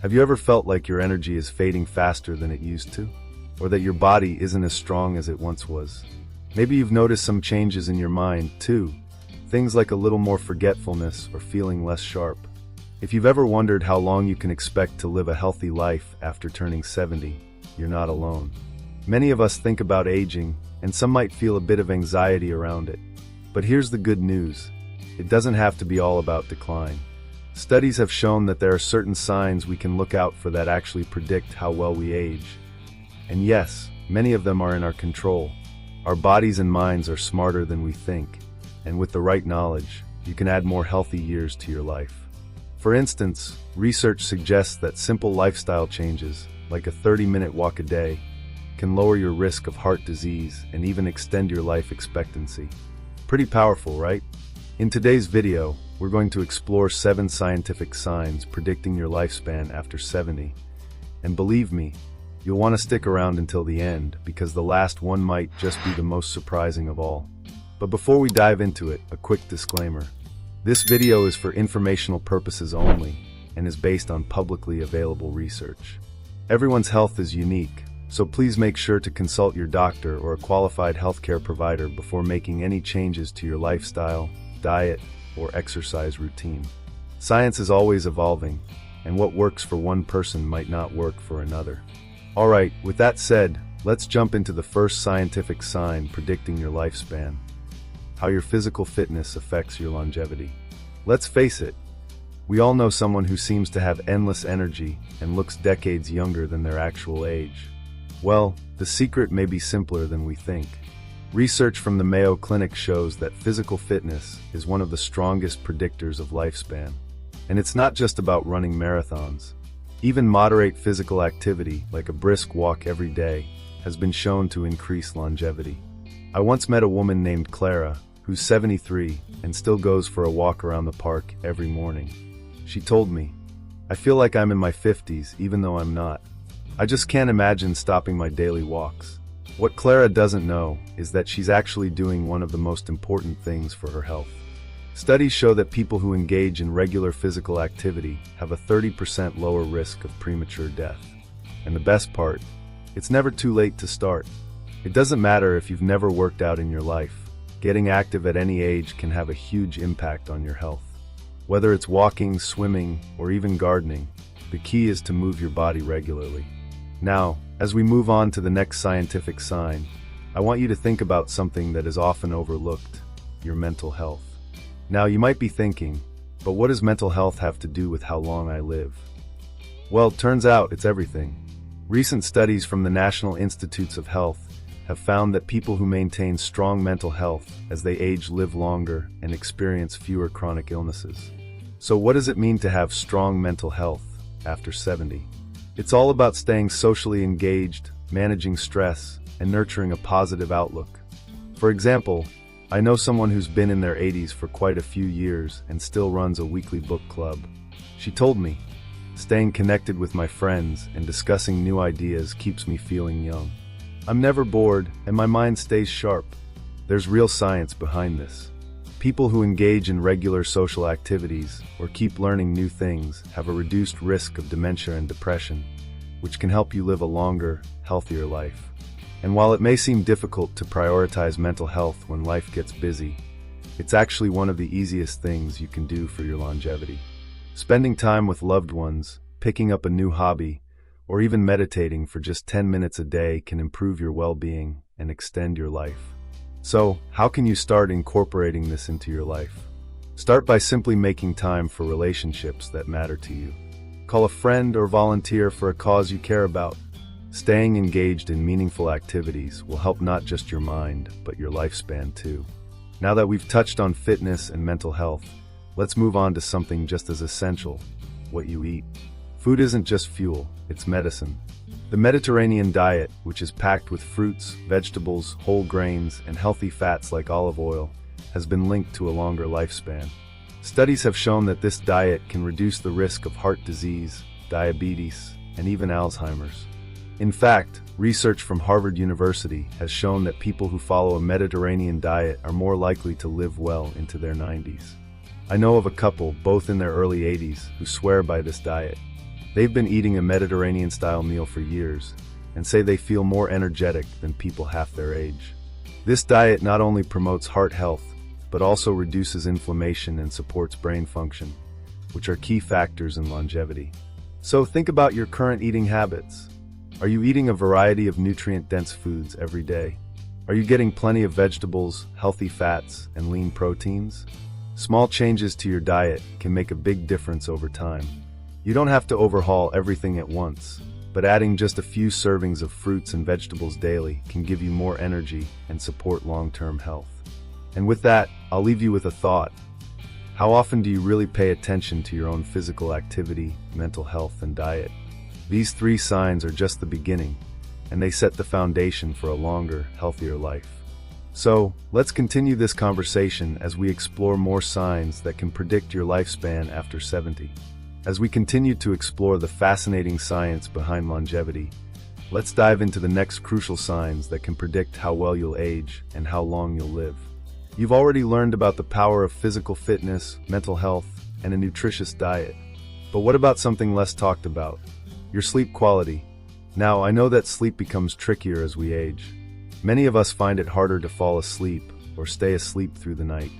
Have you ever felt like your energy is fading faster than it used to? Or that your body isn't as strong as it once was? Maybe you've noticed some changes in your mind, too. Things like a little more forgetfulness or feeling less sharp. If you've ever wondered how long you can expect to live a healthy life after turning 70, you're not alone. Many of us think about aging, and some might feel a bit of anxiety around it. But here's the good news. It doesn't have to be all about decline. Studies have shown that there are certain signs we can look out for that actually predict how well we age. And yes, many of them are in our control. Our bodies and minds are smarter than we think, and with the right knowledge, you can add more healthy years to your life. For instance, research suggests that simple lifestyle changes, like a 30-minute walk a day, can lower your risk of heart disease and even extend your life expectancy. Pretty powerful, right? In today's video, we're going to explore 7 scientific signs predicting your lifespan after 70. And believe me, you'll want to stick around until the end, because the last one might just be the most surprising of all. But before we dive into it, a quick disclaimer. This video is for informational purposes only, and is based on publicly available research. Everyone's health is unique, so please make sure to consult your doctor or a qualified healthcare provider before making any changes to your lifestyle, diet, or exercise routine. Science is always evolving, and what works for one person might not work for another. Alright, with that said, let's jump into the first scientific sign predicting your lifespan: how your physical fitness affects your longevity. Let's face it, we all know someone who seems to have endless energy and looks decades younger than their actual age. Well, the secret may be simpler than we think. Research from the Mayo Clinic shows that physical fitness is one of the strongest predictors of lifespan. And it's not just about running marathons. Even moderate physical activity, like a brisk walk every day, has been shown to increase longevity. I once met a woman named Clara, who's 73 and still goes for a walk around the park every morning. She told me, "I feel like I'm in my 50s even though I'm not. I just can't imagine stopping my daily walks." What Clara doesn't know is that she's actually doing one of the most important things for her health. Studies show that people who engage in regular physical activity have a 30% lower risk of premature death. And the best part, it's never too late to start. It doesn't matter if you've never worked out in your life. Getting active at any age can have a huge impact on your health. Whether it's walking, swimming, or even gardening, the key is to move your body regularly. Now, as we move on to the next scientific sign, I want you to think about something that is often overlooked: your mental health. Now, you might be thinking, but what does mental health have to do with how long I live? Well, turns out it's everything. Recent studies from the National Institutes of Health have found that people who maintain strong mental health as they age live longer and experience fewer chronic illnesses. So what does it mean to have strong mental health after 70? It's all about staying socially engaged, managing stress, and nurturing a positive outlook. For example, I know someone who's been in their 80s for quite a few years and still runs a weekly book club. She told me, "Staying connected with my friends and discussing new ideas keeps me feeling young. I'm never bored, and my mind stays sharp." There's real science behind this. People who engage in regular social activities or keep learning new things have a reduced risk of dementia and depression, which can help you live a longer, healthier life. And while it may seem difficult to prioritize mental health when life gets busy, it's actually one of the easiest things you can do for your longevity. Spending time with loved ones, picking up a new hobby, or even meditating for just 10 minutes a day can improve your well-being and extend your life. So, how can you start incorporating this into your life? Start by simply making time for relationships that matter to you. Call a friend or volunteer for a cause you care about. Staying engaged in meaningful activities will help not just your mind, but your lifespan too. Now that we've touched on fitness and mental health, let's move on to something just as essential: what you eat. Food isn't just fuel, it's medicine. The Mediterranean diet, which is packed with fruits, vegetables, whole grains, and healthy fats like olive oil, has been linked to a longer lifespan. Studies have shown that this diet can reduce the risk of heart disease, diabetes, and even Alzheimer's. In fact, research from Harvard University has shown that people who follow a Mediterranean diet are more likely to live well into their 90s. I know of a couple, both in their early 80s, who swear by this diet. They've been eating a Mediterranean-style meal for years and say they feel more energetic than people half their age. This diet not only promotes heart health, but also reduces inflammation and supports brain function, which are key factors in longevity. So think about your current eating habits. Are you eating a variety of nutrient-dense foods every day? Are you getting plenty of vegetables, healthy fats, and lean proteins? Small changes to your diet can make a big difference over time. You don't have to overhaul everything at once, but adding just a few servings of fruits and vegetables daily can give you more energy and support long-term health. And with that, I'll leave you with a thought. How often do you really pay attention to your own physical activity, mental health, and diet? These 3 signs are just the beginning, and they set the foundation for a longer, healthier life. So, let's continue this conversation as we explore more signs that can predict your lifespan after 70. As we continue to explore the fascinating science behind longevity, let's dive into the next crucial signs that can predict how well you'll age and how long you'll live. You've already learned about the power of physical fitness, mental health, and a nutritious diet. But what about something less talked about? Your sleep quality. Now, I know that sleep becomes trickier as we age. Many of us find it harder to fall asleep or stay asleep through the night.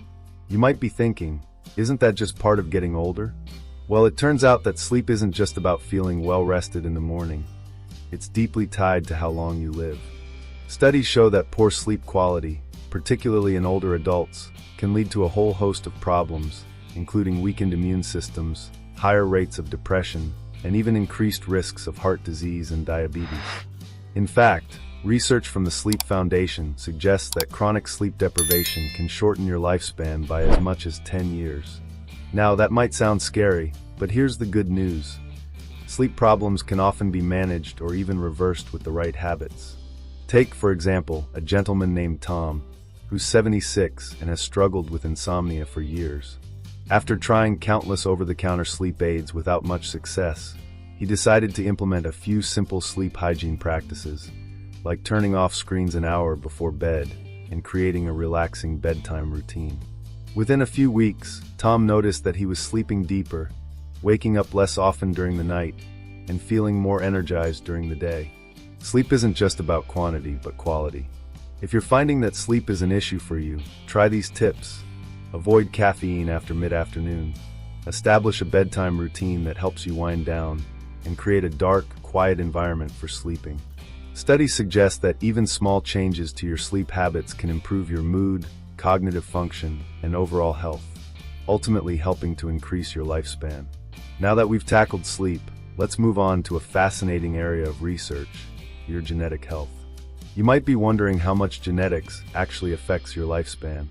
You might be thinking, isn't that just part of getting older? Well, it turns out that sleep isn't just about feeling well rested in the morning. It's deeply tied to how long you live. Studies show that poor sleep quality, particularly in older adults, can lead to a whole host of problems, including weakened immune systems, higher rates of depression, and even increased risks of heart disease and diabetes. In fact, research from the Sleep Foundation suggests that chronic sleep deprivation can shorten your lifespan by as much as 10 years. Now, that might sound scary, but here's the good news. Sleep problems can often be managed or even reversed with the right habits. Take, for example, a gentleman named Tom, who's 76 and has struggled with insomnia for years. After trying countless over-the-counter sleep aids without much success, he decided to implement a few simple sleep hygiene practices, like turning off screens an hour before bed and creating a relaxing bedtime routine. Within a few weeks, Tom noticed that he was sleeping deeper, waking up less often during the night, and feeling more energized during the day. Sleep isn't just about quantity, but quality. If you're finding that sleep is an issue for you, try these tips. Avoid caffeine after mid-afternoon. Establish a bedtime routine that helps you wind down, and create a dark, quiet environment for sleeping. Studies suggest that even small changes to your sleep habits can improve your mood, cognitive function, and overall health, ultimately helping to increase your lifespan. Now that we've tackled sleep, let's move on to a fascinating area of research, your genetic health. You might be wondering how much genetics actually affects your lifespan.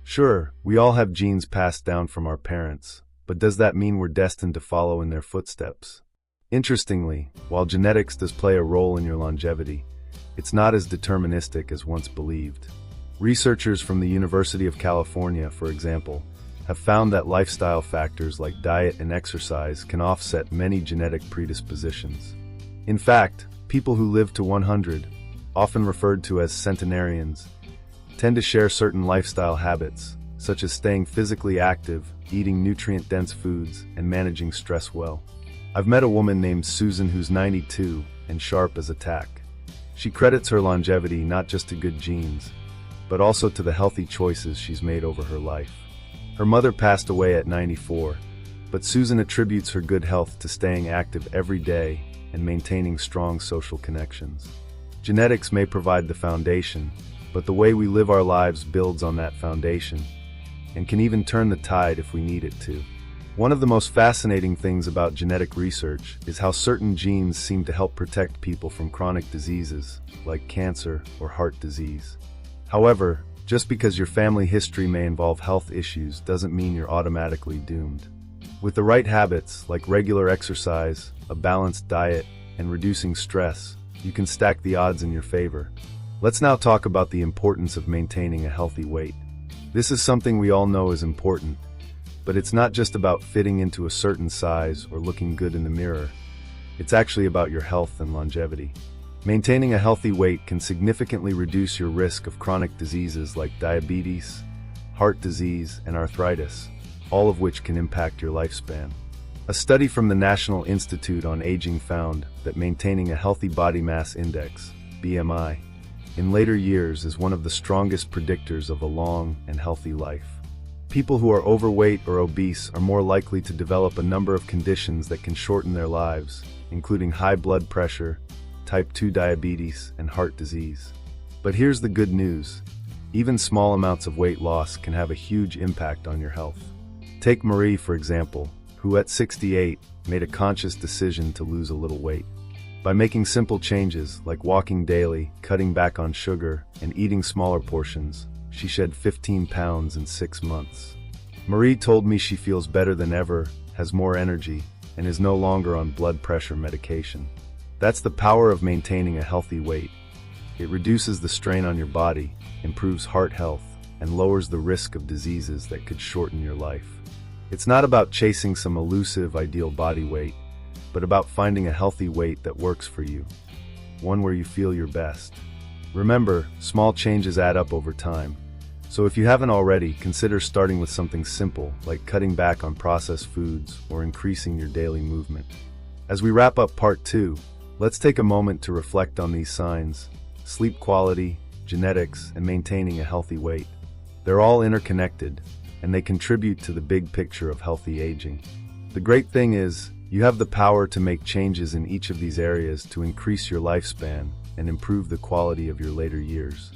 Sure, we all have genes passed down from our parents, but does that mean we're destined to follow in their footsteps? Interestingly, while genetics does play a role in your longevity, it's not as deterministic as once believed. Researchers from the University of California, for example, have found that lifestyle factors like diet and exercise can offset many genetic predispositions. In fact, people who live to 100, often referred to as centenarians, tend to share certain lifestyle habits, such as staying physically active, eating nutrient-dense foods, and managing stress well. I've met a woman named Susan who's 92 and sharp as a tack. She credits her longevity not just to good genes, but also to the healthy choices she's made over her life. Her mother passed away at 94, but Susan attributes her good health to staying active every day and maintaining strong social connections. Genetics may provide the foundation, but the way we live our lives builds on that foundation, and can even turn the tide if we need it to. One of the most fascinating things about genetic research is how certain genes seem to help protect people from chronic diseases, like cancer or heart disease. However, just because your family history may involve health issues doesn't mean you're automatically doomed. With the right habits, like regular exercise, a balanced diet, and reducing stress, you can stack the odds in your favor. Let's now talk about the importance of maintaining a healthy weight. This is something we all know is important, but it's not just about fitting into a certain size or looking good in the mirror. It's actually about your health and longevity. Maintaining a healthy weight can significantly reduce your risk of chronic diseases like diabetes, heart disease, and arthritis, all of which can impact your lifespan. A study from the National Institute on Aging found that maintaining a healthy body mass index, BMI, in later years is one of the strongest predictors of a long and healthy life. People who are overweight or obese are more likely to develop a number of conditions that can shorten their lives, including high blood pressure, type 2 diabetes, and heart disease. But here's the good news. Even small amounts of weight loss can have a huge impact on your health. Take Marie, for example, who at 68 made a conscious decision to lose a little weight. By making simple changes like walking daily, cutting back on sugar, and eating smaller portions, she shed 15 pounds in 6 months. Marie told me she feels better than ever, has more energy, and is no longer on blood pressure medication. That's the power of maintaining a healthy weight. It reduces the strain on your body, improves heart health, and lowers the risk of diseases that could shorten your life. It's not about chasing some elusive ideal body weight, but about finding a healthy weight that works for you, one where you feel your best. Remember, small changes add up over time, so if you haven't already, consider starting with something simple like cutting back on processed foods or increasing your daily movement. As we wrap up part 2, let's take a moment to reflect on these signs: sleep quality, genetics, and maintaining a healthy weight. They're all interconnected, and they contribute to the big picture of healthy aging. The great thing is, you have the power to make changes in each of these areas to increase your lifespan and improve the quality of your later years.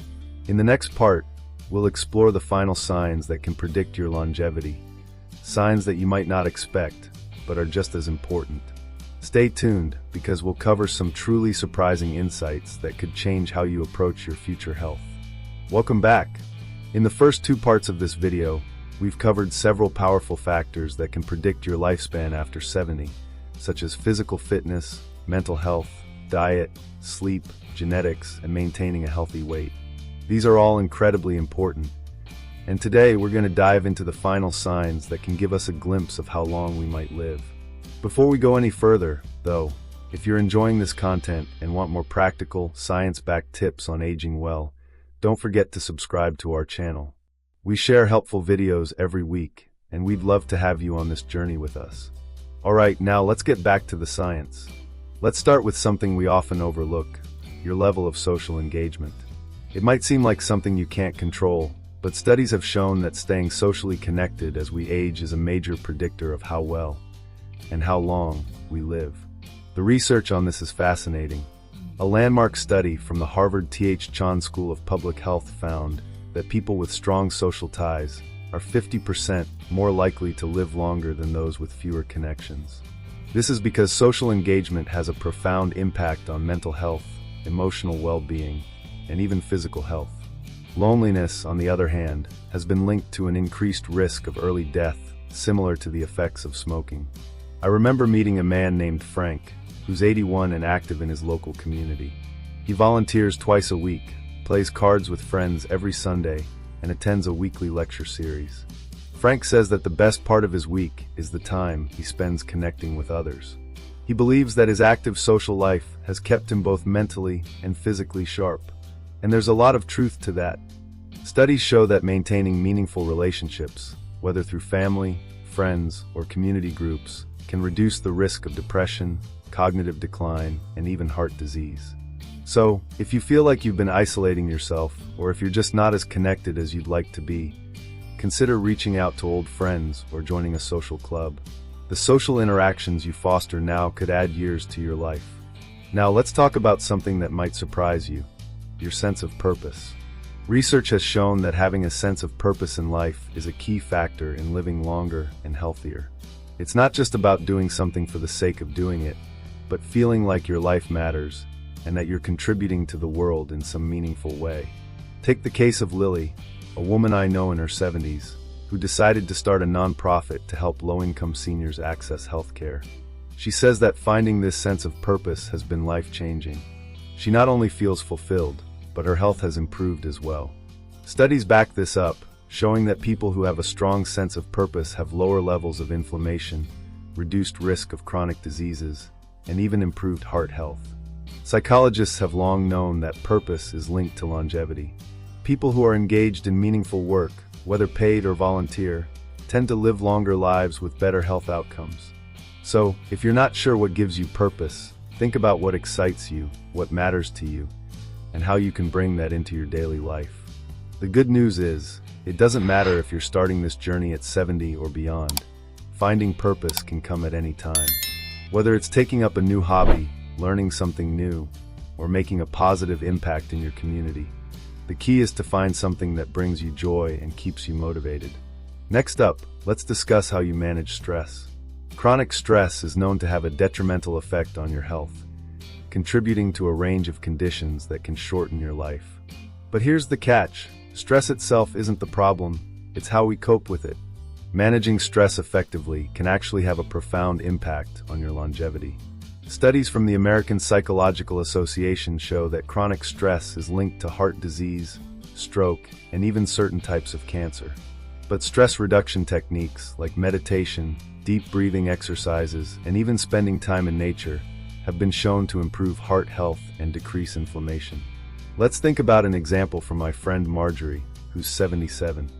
In the next part, we'll explore the final signs that can predict your longevity, signs that you might not expect, but are just as important. Stay tuned, because we'll cover some truly surprising insights that could change how you approach your future health. Welcome back. In the first 2 parts of this video, we've covered several powerful factors that can predict your lifespan after 70, such as physical fitness, mental health, diet, sleep, genetics, and maintaining a healthy weight. These are all incredibly important. And today we're going to dive into the final signs that can give us a glimpse of how long we might live. Before we go any further, though, if you're enjoying this content and want more practical, science-backed tips on aging well, don't forget to subscribe to our channel. We share helpful videos every week, and we'd love to have you on this journey with us. Alright, now let's get back to the science. Let's start with something we often overlook: your level of social engagement. It might seem like something you can't control, but studies have shown that staying socially connected as we age is a major predictor of how well and how long we live. The research on this is fascinating. A landmark study from the Harvard T.H. Chan School of Public Health found that people with strong social ties are 50% more likely to live longer than those with fewer connections. This is because social engagement has a profound impact on mental health, emotional well-being, and even physical health. Loneliness, on the other hand, has been linked to an increased risk of early death, similar to the effects of smoking. I remember meeting a man named Frank, who's 81 and active in his local community. He volunteers twice a week, plays cards with friends every Sunday, and attends a weekly lecture series. Frank says that the best part of his week is the time he spends connecting with others. He believes that his active social life has kept him both mentally and physically sharp. And there's a lot of truth to that. Studies show that maintaining meaningful relationships, whether through family, friends, or community groups, can reduce the risk of depression, cognitive decline, and even heart disease. So, if you feel like you've been isolating yourself, or if you're just not as connected as you'd like to be, consider reaching out to old friends or joining a social club. The social interactions you foster now could add years to your life. Now let's talk about something that might surprise you: your sense of purpose. Research has shown that having a sense of purpose in life is a key factor in living longer and healthier. It's not just about doing something for the sake of doing it, but feeling like your life matters and that you're contributing to the world in some meaningful way. Take the case of Lily, a woman I know in her 70s, who decided to start a nonprofit to help low-income seniors access healthcare. She says that finding this sense of purpose has been life-changing. She not only feels fulfilled, but her health has improved as well. Studies back this up, showing that people who have a strong sense of purpose have lower levels of inflammation, reduced risk of chronic diseases, and even improved heart health. Psychologists have long known that purpose is linked to longevity. People who are engaged in meaningful work, whether paid or volunteer, tend to live longer lives with better health outcomes. So, if you're not sure what gives you purpose, think about what excites you, what matters to you, and how you can bring that into your daily life. The good news is, it doesn't matter if you're starting this journey at 70 or beyond. Finding purpose can come at any time. Whether it's taking up a new hobby, learning something new, or making a positive impact in your community, the key is to find something that brings you joy and keeps you motivated. Next up, let's discuss how you manage stress. Chronic stress is known to have a detrimental effect on your health, contributing to a range of conditions that can shorten your life. But here's the catch: stress itself isn't the problem, it's how we cope with it. Managing stress effectively can actually have a profound impact on your longevity. Studies from the American Psychological Association show that chronic stress is linked to heart disease, stroke, and even certain types of cancer. But stress reduction techniques like meditation, deep breathing exercises, and even spending time in nature have been shown to improve heart health and decrease inflammation. Let's think about an example from my friend Marjorie, who's 77.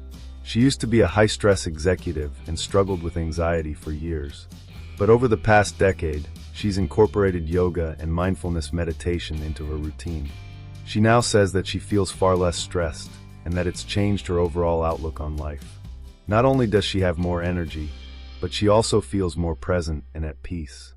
She used to be a high-stress executive and struggled with anxiety for years. But over the past decade, she's incorporated yoga and mindfulness meditation into her routine. She now says that she feels far less stressed and that it's changed her overall outlook on life. Not only does she have more energy, but she also feels more present and at peace.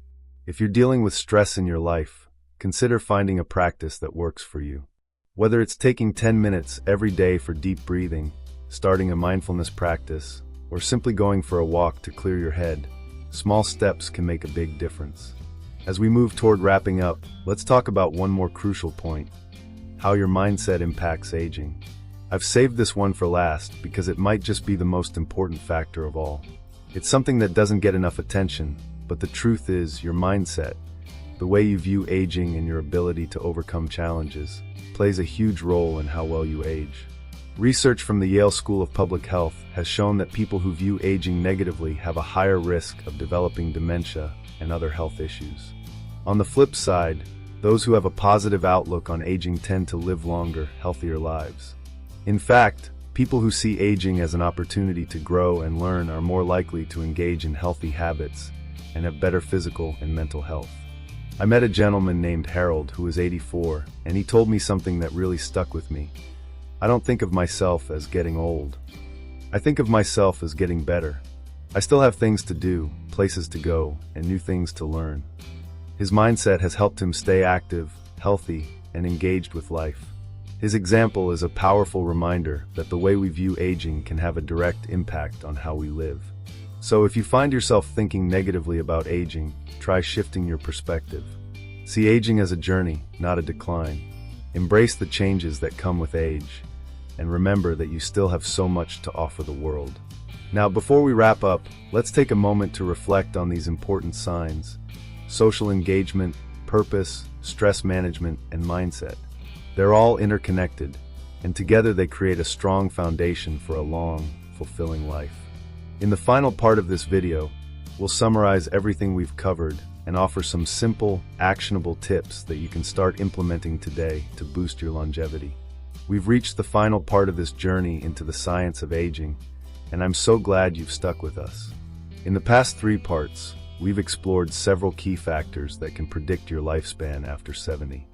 If you're dealing with stress in your life, consider finding a practice that works for you. Whether it's taking 10 minutes every day for deep breathing, starting a mindfulness practice, or simply going for a walk to clear your head, small steps can make a big difference. As we move toward wrapping up, let's talk about one more crucial point: how your mindset impacts aging. I've saved this one for last because it might just be the most important factor of all. It's something that doesn't get enough attention, but the truth is, your mindset, the way you view aging and your ability to overcome challenges, plays a huge role in how well you age. Research from the Yale School of Public Health has shown that people who view aging negatively have a higher risk of developing dementia and other health issues. On the flip side, those who have a positive outlook on aging tend to live longer, healthier lives. In fact, people who see aging as an opportunity to grow and learn are more likely to engage in healthy habits and have better physical and mental health. I met a gentleman named Harold who was 84, and he told me something that really stuck with me. I don't think of myself as getting old. I think of myself as getting better. I still have things to do, places to go, and new things to learn. His mindset has helped him stay active, healthy, and engaged with life. His example is a powerful reminder that the way we view aging can have a direct impact on how we live. So if you find yourself thinking negatively about aging, try shifting your perspective. See aging as a journey, not a decline. Embrace the changes that come with age, and remember that you still have so much to offer the world. Now, before we wrap up, let's take a moment to reflect on these important signs: social engagement, purpose, stress management, and mindset. They're all interconnected, and together they create a strong foundation for a long, fulfilling life. In the final part of this video, we'll summarize everything we've covered and offer some simple, actionable tips that you can start implementing today to boost your longevity. We've reached the final part of this journey into the science of aging, and I'm so glad you've stuck with us. In the past 3 parts, we've explored several key factors that can predict your lifespan after 70.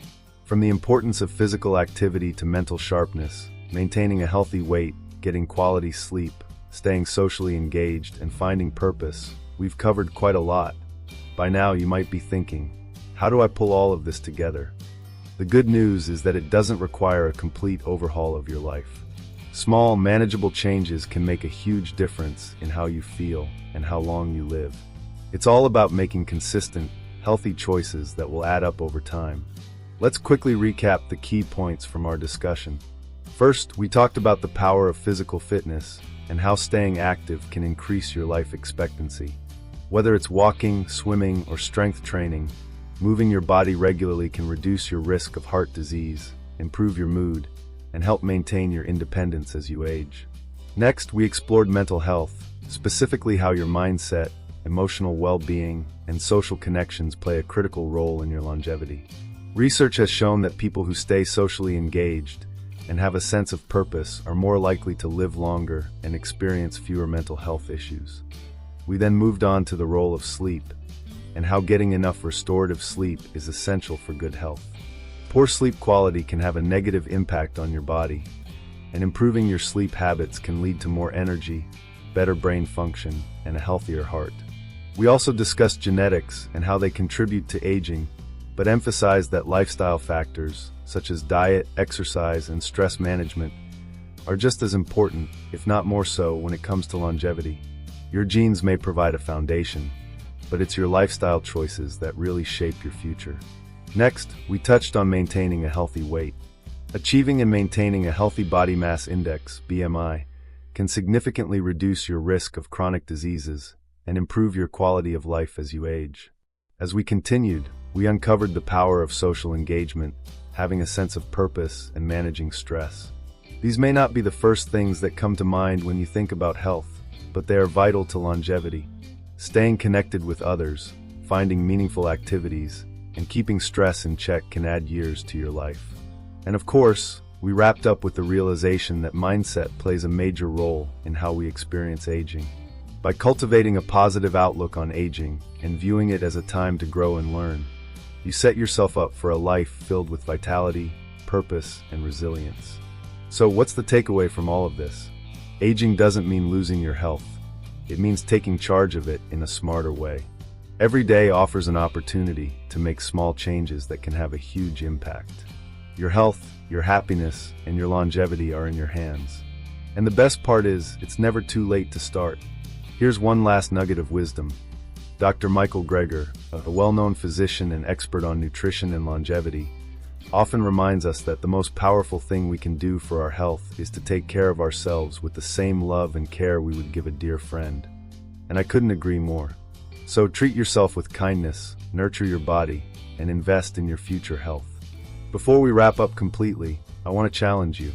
From the importance of physical activity to mental sharpness, maintaining a healthy weight, getting quality sleep, staying socially engaged, and finding purpose, we've covered quite a lot. By now you might be thinking, how do I pull all of this together? The good news is that it doesn't require a complete overhaul of your life. Small, manageable changes can make a huge difference in how you feel and how long you live. It's all about making consistent, healthy choices that will add up over time. Let's quickly recap the key points from our discussion. First, we talked about the power of physical fitness and how staying active can increase your life expectancy. Whether it's walking, swimming, or strength training, moving your body regularly can reduce your risk of heart disease, improve your mood, and help maintain your independence as you age. Next, we explored mental health, specifically how your mindset, emotional well-being, and social connections play a critical role in your longevity. Research has shown that people who stay socially engaged and have a sense of purpose are more likely to live longer and experience fewer mental health issues. We then moved on to the role of sleep, and how getting enough restorative sleep is essential for good health. Poor sleep quality can have a negative impact on your body, and improving your sleep habits can lead to more energy, better brain function, and a healthier heart. We also discussed genetics and how they contribute to aging, but emphasized that lifestyle factors, such as diet, exercise, and stress management, are just as important, if not more so, when it comes to longevity. Your genes may provide a foundation, but it's your lifestyle choices that really shape your future. Next, we touched on maintaining a healthy weight. Achieving and maintaining a healthy body mass index, BMI, can significantly reduce your risk of chronic diseases and improve your quality of life as you age. As we continued, we uncovered the power of social engagement, having a sense of purpose, and managing stress. These may not be the first things that come to mind when you think about health, but they are vital to longevity. Staying connected with others, finding meaningful activities, and keeping stress in check can add years to your life. And of course, we wrapped up with the realization that mindset plays a major role in how we experience aging. By cultivating a positive outlook on aging and viewing it as a time to grow and learn, you set yourself up for a life filled with vitality, purpose, and resilience. So what's the takeaway from all of this? Aging doesn't mean losing your health. It means taking charge of it in a smarter way. Every day offers an opportunity to make small changes that can have a huge impact. Your health, your happiness, and your longevity are in your hands. And the best part is, it's never too late to start. Here's one last nugget of wisdom. Dr. Michael Greger, a well-known physician and expert on nutrition and longevity, often reminds us that the most powerful thing we can do for our health is to take care of ourselves with the same love and care we would give a dear friend. And I couldn't agree more. So treat yourself with kindness, nurture your body, and invest in your future health. Before we wrap up completely, I want to challenge you.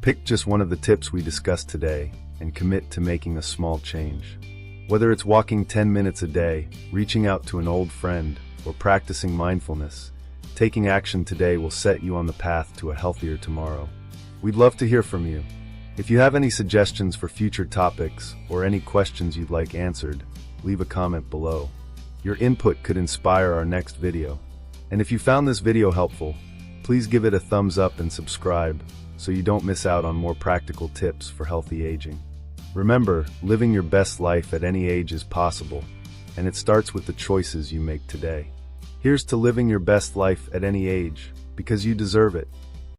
Pick just one of the tips we discussed today and commit to making a small change. Whether it's walking 10 minutes a day, reaching out to an old friend, or practicing mindfulness, taking action today will set you on the path to a healthier tomorrow. We'd love to hear from you. If you have any suggestions for future topics or any questions you'd like answered, leave a comment below. Your input could inspire our next video. And if you found this video helpful, please give it a thumbs up and subscribe so you don't miss out on more practical tips for healthy aging. Remember, living your best life at any age is possible, and it starts with the choices you make today. Here's to living your best life at any age, because you deserve it.